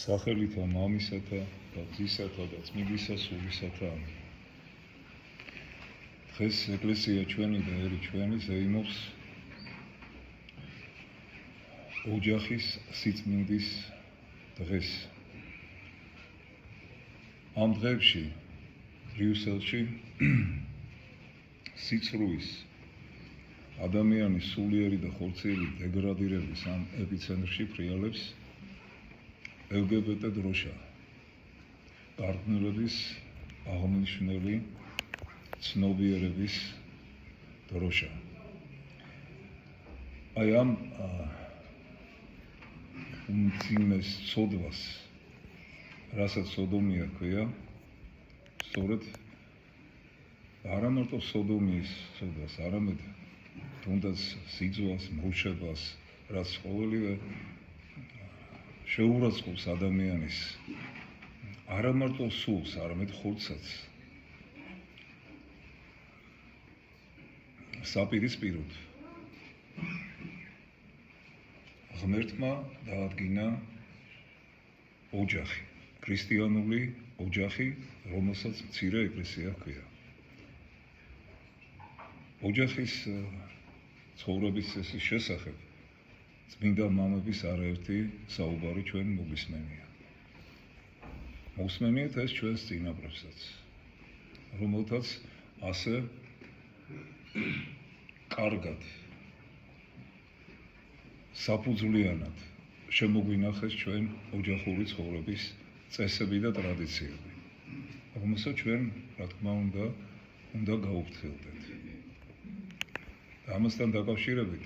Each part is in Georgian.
სახელითა მამისათა და ძისათა და წმინდისა სულისათა ამინ. დღეს ეკლესია ჩვენი და ერი ჩვენი ზეიმობს ოჯახის სიწმინდის დღეს. ამ დღეებში ბრიუსელში სიცრუის ადამიანის სულიერი და ხორციელი დეგრადირების ამ ეპიცენტრში ფრიალებს LGBT დროშა, პარტნიორების აღმნიშვნელი ცნობიერების დროშა. აი ამ უმძიმეს ცოდვას, რასაც სოდომია ქვია, სწორედ არა მარტო სოდომიის ცოდვას, არამედ თუნდაც სიძვას, მრუშებას, რაც ყოველივე შეურაცხყოფს ადამიანის არა მარტო სულს, არამედ ხორცსაც საპირისპიროდ ღმერთმა დაადგინა ოჯახი, ქრისტიანული ოჯახი, რომელსაც მცირე ეკლესია ჰქვია. ოჯახის ცხოვრების წესის შესახებ წმინდა მამების არაერთი საუბარი ჩვენ მოგისმენია. მოგისმენიათ ეს ჩვენს წინაპრებსაც, რომელთაც ასე კარგად, საფუძვლიანად შემოგვინახეს ჩვენ ოჯახური ცხოვრების წესები და ტრადიციები, რომელსაც ჩვენ, რა თქმა უნდა გავუფრთხილდეთ. ამასთან დაკავშირებით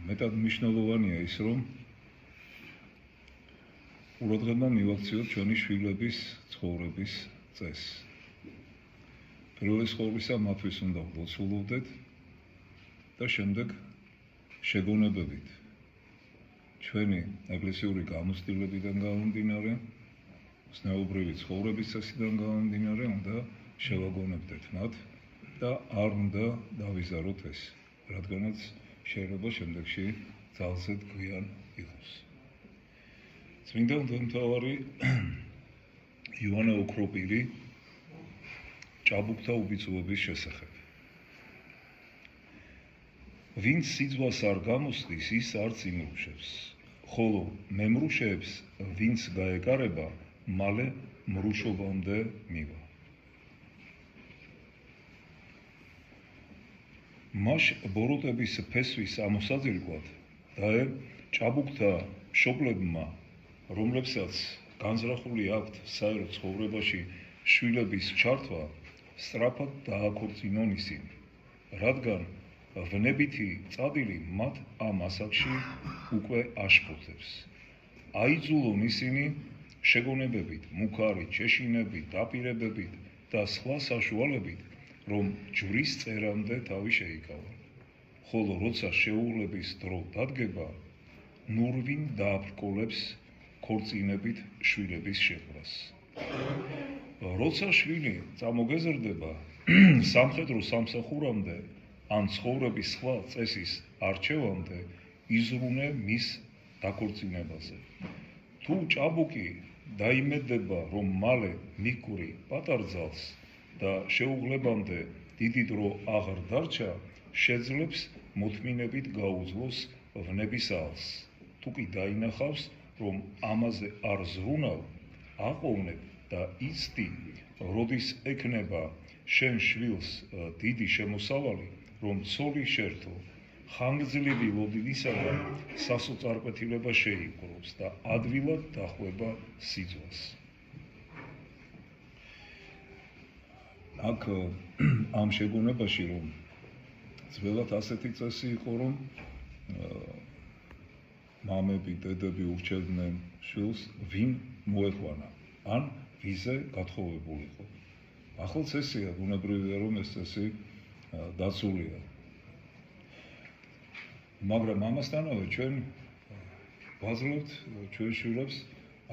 მეტად მნიშვნელოვანია ის, რომ ყურადღება მივაქციოთ ჩვენი შვილების ცხოვრების წესს. პირველი ყოვლისა მათთვის უნდა ვლოცულობდეთ და შემდეგ შეგონებებით ჩვენი ეკლესიური გამოცდილებიდან გამომდინარე, ზნეობრივი ცხოვრების წესიდან გამომდინარე, უნდა შევაგონებდეთ მათ და არ უნდა დავიზაროთ ეს, რადგანაც შეიძლება შემდეგში ძალზედ გვიან იყოს. წმინდა მღვდელმთავარი იოანე ოქროპირი ჭაბუკთა უბიძოების შესახებ. ვინც სიძვას არ გამოსდის, ის არც იმრუშებს, ხოლო მემრუშეებს ვინც გაეკარება, მალე მრუშობამდე მივა. მას ბოროტების ფესვის ამოსაძილებლად და ჭაბუკთა მშობლებმა, რომლებსაც განზრახული აქვთ საერო ცხოვრებაში შვილების ჩართვა, სწრაფად დააქორწინონ ისინი, რადგან ვნებითი წადილი მათ ამ ასაკში უკვე აშფოთებს. აიძულონ ისინი შეგონებებით, მუქარით, შეშინებით, დაპირებებით და სხვა საშუალებით, რომ ჯვრის წერამდე თავი შეიკავონ, ხოლო როცა შეუღლების დრო დადგება, ნურვინ დააბრკოლებს ქორწინებით შვილების შეხვრას. როცა შვილი წამოგეზრდება სამხედრო სამსახურამდე ან ცხოვრების სხვა წესის არჩევამდე, იზრუნე მის დაქორწინებაზე. თუ ჭაბუკი დაიმედება, რომ მალე მიჰკვრი პატარძალს და შეუღლებამდე დიდი დრო აღარ დარჩა, შეძლებს მოთმინებით გაუძლოს ვნების ალს. თუ კი დაინახავს, რომ ამაზე არ ზრუნავ, აყოვნებ და იცდი, როდის ექნება შენ შვილს დიდი შემოსავალი, რომ ცოლი შერთო, ხანგრძლივი ლოდინისაგან სასოწარკვეთილება შეიპყრობს და ადვილად დახვება სიძვას. აქ ამ შეგონებაში, რომ ძველად ასეთი წესი იყო, რომ მამები, დედები ურჩევდნენ შვილს, ვინ მოეყვანა, ან ვიზე გათხოვებულიყო. ახლა წესია, ბუნებრივია, რომ ეს წესი დაცულია. მაგრამ ამასთანავე ჩვენ ვაძლევთ ჩვენ შვილებს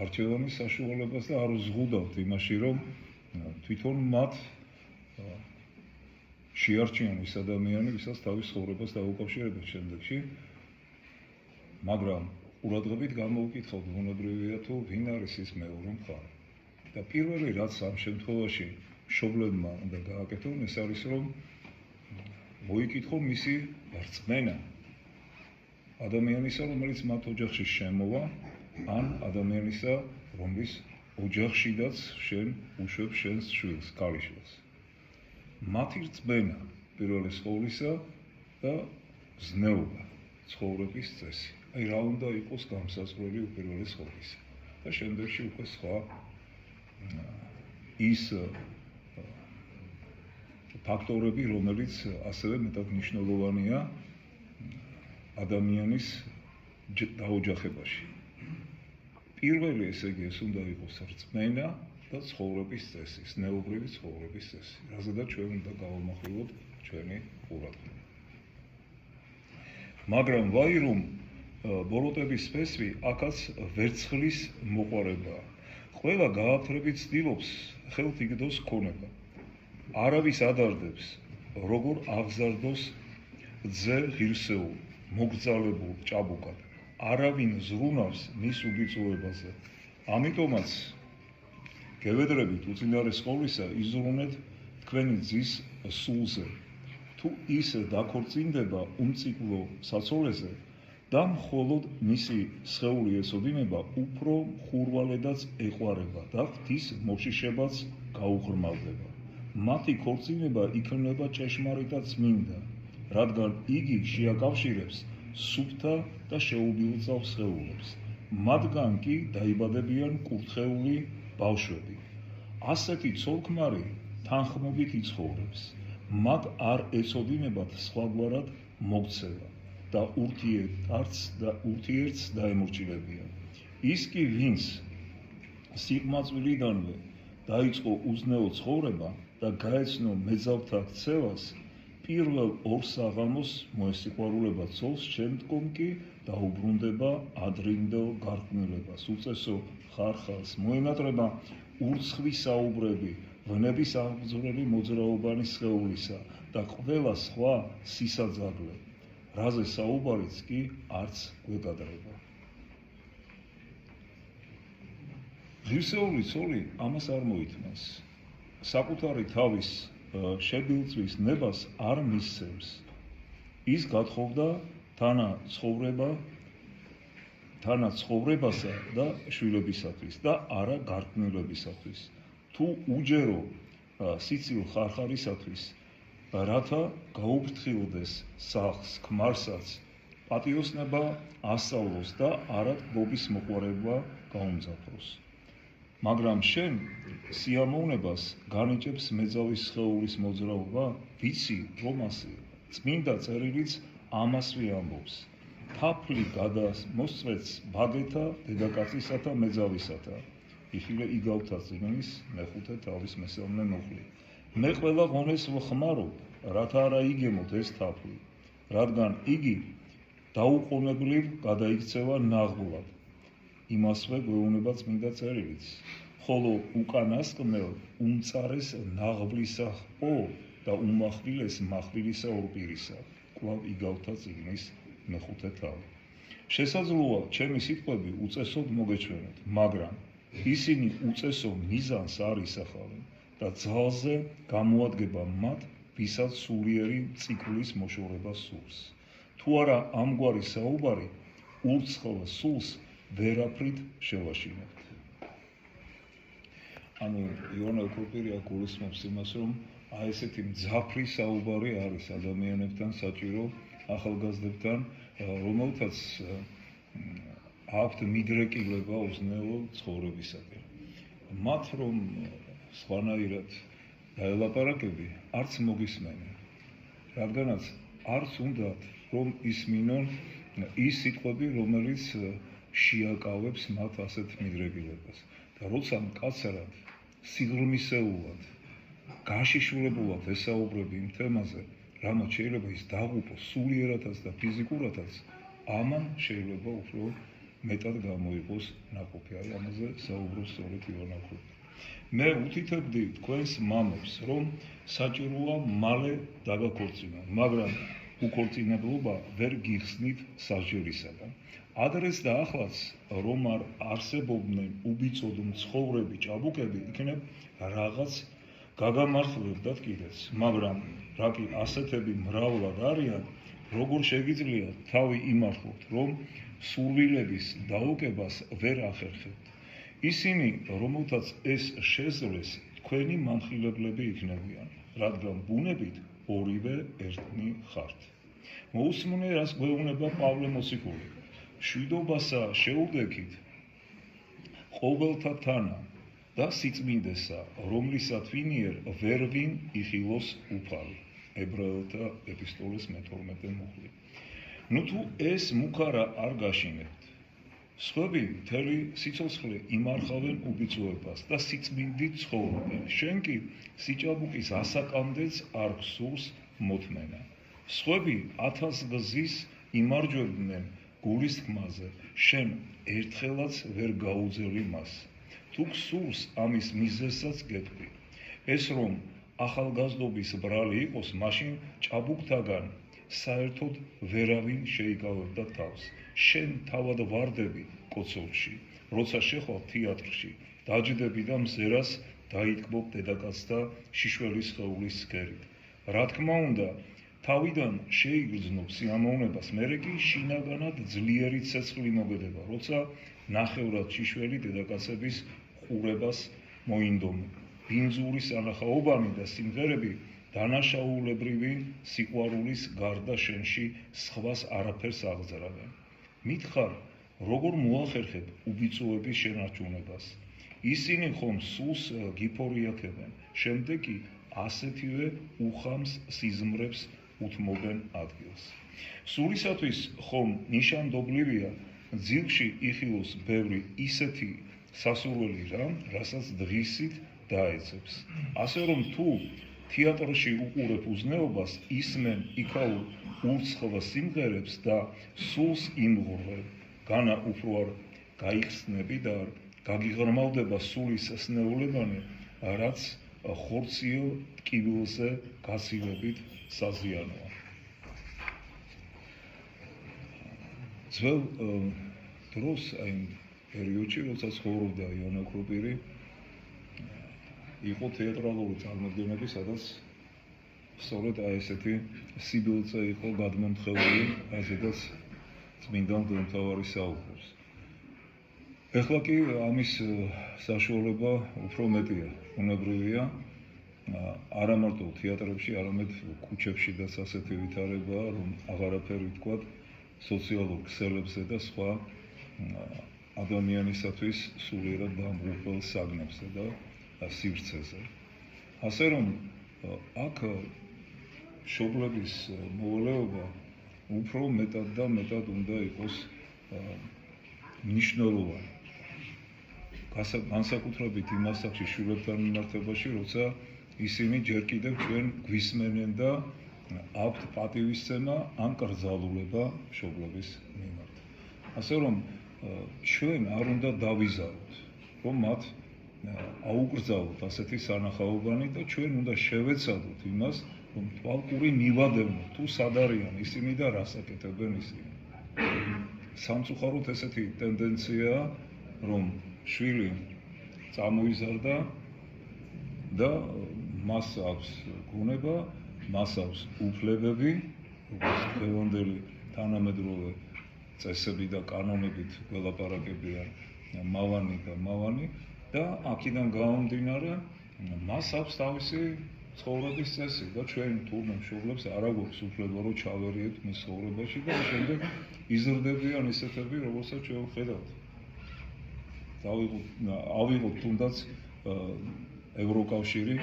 არჩევანის საშუალებას და არ ვზღუდავთ იმაში, რომ თვითონ მათ შეარჩიონ ის ადამიანი, ვისაც თავის ცხოვრებას დაუკავშირებენ შემდეგში, მაგრამ ყურადღებით გამოვიკითხავთ, ბუნებრივია თუ ვინ არის ის მეორე მხარე. და პირველი რაც ამ შემთხვევაში მშობლებმა უნდა გააკეთონ, ეს არის რომ მოიკითხონ მისი რწმენა ადამიანისა, რომელიც მათ ოჯახში შემოვა, ან ადამიანისა, რომლის ოჯახშიდაც შენ უშვებ შენს შვილს, ქალიშვილს. მათი რწმენა პირველი ყოვლისა და ზნეობა, ცხოვრების წესი. აი რა უნდა იყოს გამსაზღვრელი უპირველე ყოვლისა. და შემდეგში უკვე სხვა ის ფაქტორები, რომელიც ასევე მეტად მნიშვნელოვანია ადამიანის დაოჯახებაში. პირველი ესე იგი ეს უნდა იყოს რწმენა და ცხოვრების წესი, ზნეობრივი ცხოვრების წესი, რაზედაც ჩვენ უნდა გავამახვილოთ ჩვენი ყურადღება. მაგრამ ვაირუმ ბოროტების ფესვი აქაც ვერცხლის მოყვარებაა. ყველა გააფრებით ცდილობს ხელთ იგდოს ქონება. არავის ადარდებს, როგორ აღზარდოს ძე ღირსეულ, მოგრძალებულ ჭაბუკად. არავინ ზრუნავს მის უბიწოებაზე. ამიტომაც გევედრებით უწინარეს ყოვლისა იზრუნეთ თქვენი ძის სულზე. თუ ის დაქორწინდება უმციკლო საცოლეზე და მხოლოდ მისი სხეული ეცოდინება, უფრო ხურვალედაც ეყვარება და ღვთის მოშიშებაც გაუღრმავდება. მათი ქორწინება იქნება ჭეშმარიტად წმინდა, რადგან იგი შეაკავშირებს სუფთა და შეუბილწავ სხეულებს. მათგან კი დაიბადებიან კურთხეული ბავშვები. ასეთი ცოლ-ქმარი თანხმობით იცხოვრებს. მათ არ ეცოდინებათ სხვაგვარად მოქცევა და ურთიერთს დაემორჩილებიან. ის კი, ვინც სიყმაწვილიდანვე დაიწყო უზნეო ცხოვრება და გაეცნო მეძავთა ქცევას, პირველ ორ საღამოს მოესიყვარულება ცოლს, შემდგომ კი დაუბრუნდება ადრინდელ გარყვნილებას, უწესო ხარხალს, მოენატრება ურცხვი საუბრები, ვნების აღბრძოლელი მოძრაობანი სხეულისა და ყველა სხვა სისაძაგლე, რაზე საუბარიც კი არც გვეკადრება. ღირსეული ცოლი ამას არ მოითმას. საკუთარი თავის შებილწვის ნებას არ მისცემს. ის გათხოვდა თანაც ცხოვრებასა და შვილებისათვის და არა გარყვნილებისათვის. თუ უჯერო სიცილ ხარხარისათვის, რათა გაუფრთხილდეს სახლს, ქმარსაც, პატიოსნება ასწავლოს და არა გობის მოყვარება გაუმძაფროს. მაგრამ შენ სიამოვნებას განიჭებს მეძავის სხეულის მოძრაობა, ვიცი რომ ასეა. წმინდა წერილიც ამასვე ამბობს. თაფლი გადამოსწრეთს ბაგეთა, დედაკაცისათა, მეძავისათა. იხილე იგავთა წიგნის მეხუთე თავის მესამე მოხლი. მე ყველა ღონეს ვხმარობ, რათა არა იგემოთ ეს თაფლი, რადგან იგი დაუყოვნებლივ გადაიქცევა ნაღვლად. იმასვე გვეუბნება წმინდა წერილიც. ხოლო უკანასკნელ უმწარეს ნაღვლისა ჰყო და უმახვილეს მახვილისა ორპირისა. კვლავ იგავთა წიგნის მეხუთე თავი. შესაძლოა ჩემი სიტყვები უწესოდ მოგეჩვენოთ, მაგრამ ისინი უწესო მიზანს არ ისახავენ და ძალზე გამოადგება მათ, ვისაც სულიერი წიკლის მოშორება სურს. თუ არა ამგვარი საუბარი ურცხვ სულს ვერაფრით შევაშინებთ. ანუ იონა ოქროპირია გულისხმობს იმას, რომ აი ესეთი მძაფრი საუბარი არის ადამიანებთან, საჭირო ახალგაზრდებთან, რომელთაც აქვთ მიდრეკილება უზნეო ცხოვრებისაკენ. მათ რომ სხვანაირად დაელაპარაკები, არც მოგისმენენ, რადგანაც არც უნდათ რომ ისმინონ ის სიტყვები, რომელიც შეაკავებს მათ ასეთ მიდრეკილებას. და როცა მკაცრად, სიღრმისეულად, გაშიშულებულად ესაუბრები იმ თემაზე, რამაც შეიძლება ის დაღუპოს სულიერადაც და ფიზიკურადაც, ამან შეიძლება უფრო მეტად გამოიყოს ნაყოფი. აი ამაზე საუბრობს სწორედ იონა ოქროპირი. მე უთითებდი თქვენს მამებს, რომ საჭიროა მალე დაგაქორწინონ, მაგრამ უქორწინებლობა ვერ გიხსნით სასჯელისაგან. ადრეს და ახლაც რომ არ არსებობდნენ უბიწოდ მცხოვრები ჭაბუკები, იქნებ რაღაც გაგამართლებდათ კიდეც, მაგრამ რა კი ასეთები მრავლად არიან, როგორ შეგიძლიათ თავი იმართოთ, რომ სურვილების დაუკებას ვერ ახერხებთ. ისინი, რომელთაც ეს შეძლეს, თქვენი მამხილებლები იქნებიან, რადგან ბუნებით ორივე ერთნი ხართ. მოусმნე, რას გვეუბნება პავლე მოციქული. მშვიდობასა შეუდექით ყოველთა თანა და სიწმინდესა, რომლისა თვინიერ ვერვინ იხილოს უფალი. ებრაელთა ეპისტოლეს მე-12 მუხლი. ნუ თუ ეს მუქარა არ გაშინებთ, სხვები მთელი სიცოცხლე იმარხავენ უბიწოებას და სიწმინდით ცხოვრობენ. შენ კი სიჭაბუკის ასაკამდეც არ გსურს მოთმენა. სხვები 1000 გზის იმარჯვებდნენ გულის თქმაზე, შენ ერთხელაც ვერ გაუძელი მას. თუ გსურს ამის მიზეზსაც გეტყვი. ეს რომ ახალგაზრდობის ბრალი იყოს, მაშინ ჭაბუკთაგან საერთოდ ვერავინ შეიკავებდა თავს. შენ თავად ვარდები კოცოვში, როცა შეხვალ თეატრში, დაჯდები და მზერას დაიტკბობ დედაკაცთა შიშველის სხეულის სქერით. რა თქმა უნდა, თავიდან შეიგრძნობ სიამოვნებას, მერე კი შინაგანად ძლიერი ცეცხლი მოგედება, როცა ნახევრად შიშველი დედაკაცების ყურებას მოინდომებ. ბინძური სანახაობანი და სიმღერები დანაშაულებრივი სიყვარულის გარდა შენში სხვას არაფერს აღძრავენ. მითხარ, როგორ მოახერხებ უბიწოების შენარჩუნებას? ისინი ხომ სულს გიფორიაქებენ, შემდეგ კი ასეთივე უხამს სიზმრებს უთმობენ ადგილს. სულისათვის ხომ ნიშანდობლივია ძილში იხილოს ბევრი ისეთი სასურველი რამ, რასაც დღისით დაეცებს. ასე რომ თუ თეატრში უყურებ უზნეობას, ისმენ იქაურ ურცხვა სიმღერებს და სულს იმღვრებ, განა უფრო არ გაიხსნები და არ გაგიღრმავდება სულის სნეულებანი, რაც ხორციელ ტკივილზე გაცილებით საზიანოა. ძველ დროს, აი პერიოდში, როცა ცხოვრობდა იონა კროპირი, იყო თეატრალური წარმოდგენები, სადაც სწორედ აი ესეთი სიბილწე იყო გადმომთხეული, ასეთაც წმინდა მღვდელმთავარი საუბრობს. ეხლა კი ამის საშუალება უფრო მეტია, უნებრივია, არა მარტო თეატრებში, არამედ ქუჩებშიდაც ასეთი ვითარებაა, რომ აღარაფერი ვთქვათ სოციალურ ქსელებზე და სხვა ადამიანისათვის სულიერად დამღუპველ საგნებზე და სივრცეზე. ასე რომ აქ მშობლების მოვალეობა უფრო მეტად და მეტად უნდა იყოს მნიშვნელოვანი. განსაკუთრებით იმ ასაკში შვილებთან მიმართებაში, როცა ისინი ჯერ კიდევ ჩვენ გვისმენენ და აქვთ პატივისცემა ან კრძალულება მშობლების მიმართ. ასე რომ ჩვენ არ უნდა დავიზაროთ, რომ მათ აუკრძალოთ ასეთი სანახაობანი და ჩვენ უნდა შევეცადოთ იმას, რომ თვალყური მივადევნოთ თუ სად არიან ისინი და რას აკეთებენ ისინი. სამწუხაროდ ესეთი ტენდენციაა, რომ შვილი წამოიზარდა და მას აქვს გონება, მას აქვს უფლებები, როგორც დღევანდელი თანამედროვე წესები და კანონებით ველაპარაკებიან მავანი და მავანი და აქედან გამომდინარე მას აქვს თავისი ცხოვრების წესი და ჩვენ თურმე მშობლებს არ აგვაქვს უფლება რომ ჩავერიებთ მის ცხოვრებაში და შემდეგ იზრდებიან ისეთები, როგორცაც ჩვენ ვხედავთ. ავიღოთ თუნდაც ევროკავშირი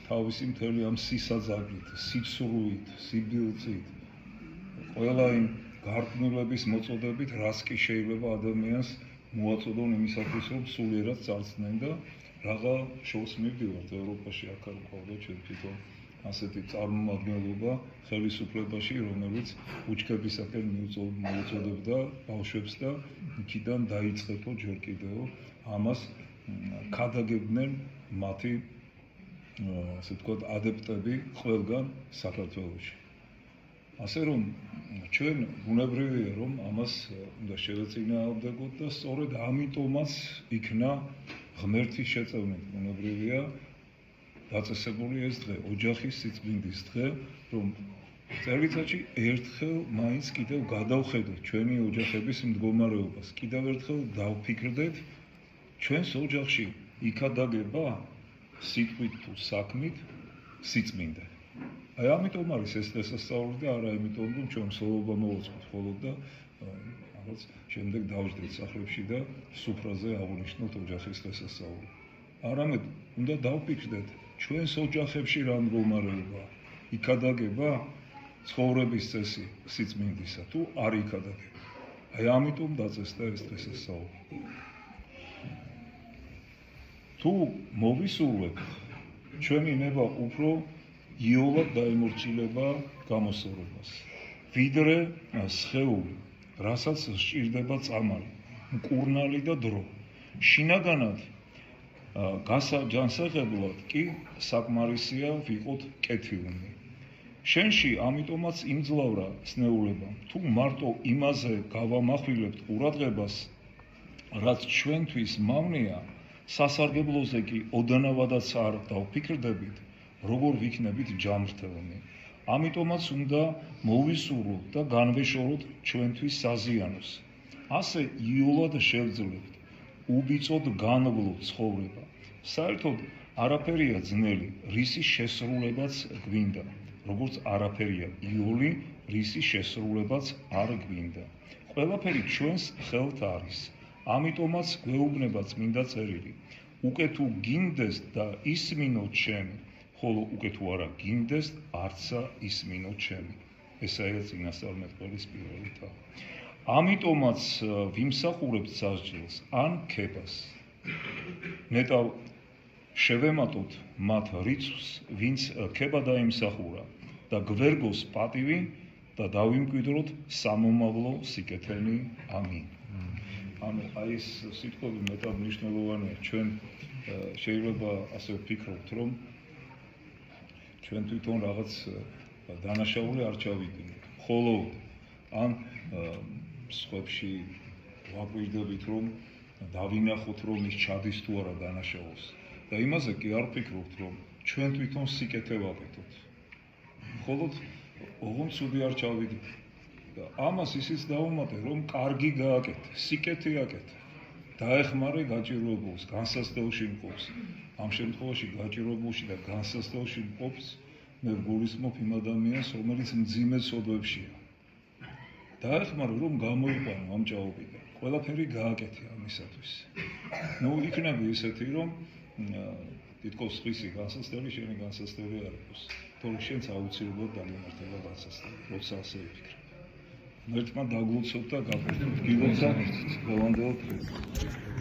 თავისი მთელი ამ სისაძაგით, სიცრუით, სიბილწით, ყველა იმ გარყვნილების მოწოდებით, რაც კი შეიძლება ადამიანს მოაწოდონ იმისათვის, რომ სულიერად წარსდნენ და რაღა შორს მივდივართ ევროპაში, აქ არ ყავდა ჩვენ თვითონ ასეთი წარმომადგენლობა ხელისუფლებაში, რომელიც უჩქებისაკენ მოუწოდებდა ბავშვებს და იქიდან დაიწყებო ჯერ კიდევ ამას ქადაგებდნენ მათი ასე ვთქვათ ადეპტები ყველგან საქართველოში. ასე რომ ჩვენ ბუნებრივია რომ ამას უნდა შევეწინააღმდეგოთ და სწორედ ამიტომაც იქნა ღმერთის შეწევნით ბუნებრივია დაწესებული ეს დღე, ოჯახის სიწმინდის დღე, რომ წელიწადში ერთხელ მაინც კიდევ გადავხედოთ ჩვენი ოჯახების მდგომარეობას, კიდევ ერთხელ დავფიქრდეთ ჩვენს ოჯახში იქადაგება სიტყვით თუ საქმით სიწმინდე. აი ამიტომ არის ეს დღესასწაული და არა იმიტომ რომ ჩვენ მსვლელობა მოვაწყოთ მხოლოდ და რაღაც შემდეგ დავждდეთ სახლებში და სუფრაზე აღვნიშნოთ ოჯახის დღესასწაული. არამედ უნდა დავფიქრდეთ ჩვენს ოჯახებში რა მდგომარეობა იქადაგება ცხოვრების წესი სიწმინდისა თუ არ იქადაგება. აი ამიტომ დაწესდა ეს დღესასწაული. თუ მოვისურვებთ ჩვენი ნება უფრო იოლად დაემორჩილება გამოსწორებას. ვიდრე სხეული, რასაც სჭირდება წამალი, მკურნალი და დრო. შინაგანად განსაღებულად კი საკმარისია ვიყოთ კეთილნი. შენში ამიტომაც იმძლავრა ცნეულება, თუ მარტო იმაზე გავამახვილებთ ყურადღებას, რაც ჩვენთვის მავნეა, სასარგებლოზე კი ოდნავადაც არ დავფიქრდებით, როგორ ვიქნებით ჯანმრთელნი. ამიტომაც უნდა მოვისურვოთ და განვეშოროთ ჩვენთვის საზიანოს. ასე იოლად შევძლებთ უბიწოდ განვლო ცხოვრება. საერთოდ არაფერია ძნელი, რისის შესრულებაც გვინდა. როგორც არაფერია იოლი, რისის შესრულებაც არ გვინდა. ყველაფერი ჩვენს ხელთ არის. ამიტომაც გვეუბნება წმინდა წერილი. უკვე თუ გინდეს და ისმინოთ ჩემი, ხოლო უკვე თუ არა გინდეს, არცა ისმინოთ ჩემი. ესაა წინასწარმეტყველის პირველი თაობა. ამიტომაც ვიმსახურებთ სასჯელს ან ქებას. ნეტავ შევემატოთ მათ რიცხვს, ვინც ქება დაიმსახურა და გვერგოს პატივი და დავიმკვიდროთ სამომავლო სიკეთენი. ამინ. ანუ აი ეს სიტყვები მეტად მნიშვნელოვანია. ჩვენ შეიძლება ასე ვფიქრობთ, რომ ჩვენ თვითონ რაღაც დანაშაული არ ჩავიდინოთ. მხოლოდ ან სხვებში ვაკვირდებით, რომ დავინახოთ, რომ ის ჩადის თუ არა დანაშაულს. და იმაზე კი არ ვფიქრობთ, რომ ჩვენ თვითონ სიკეთე ვაკეთოთ. მხოლოდ ოღონდ ცუდი არ ჩავიდით. და ამას ისიც დაუმატე, რომ კარგი გააკეთე, სიკეთე აკეთე. დაეხმარე გაჭირვებულს, განსასწრებულში მყოფს. ამ შემთხვევაში გაჭირვებულში და განსასწრებულში მყოფს მე ვგულისხმობ იმ ადამიანს, რომელიც მძიმე ცოდვებშია. დაეხმარე, რომ გამოიყვანო ამ ჭაობიდან. ყველაფერი გააკეთე ამისათვის. ნუ იქნება ისეთი, რომ თითქოს ხისი განსასწრებელი შენი განსასწრებელი არ იყოს. თორემ შენც აუცილებლად დაგემართება განსასწრებელი, როცა ასე ვიფიქრე. ერთმა დაგლოცოთ და გავხდით. გილოცავთ, გოლანდელ დღეს.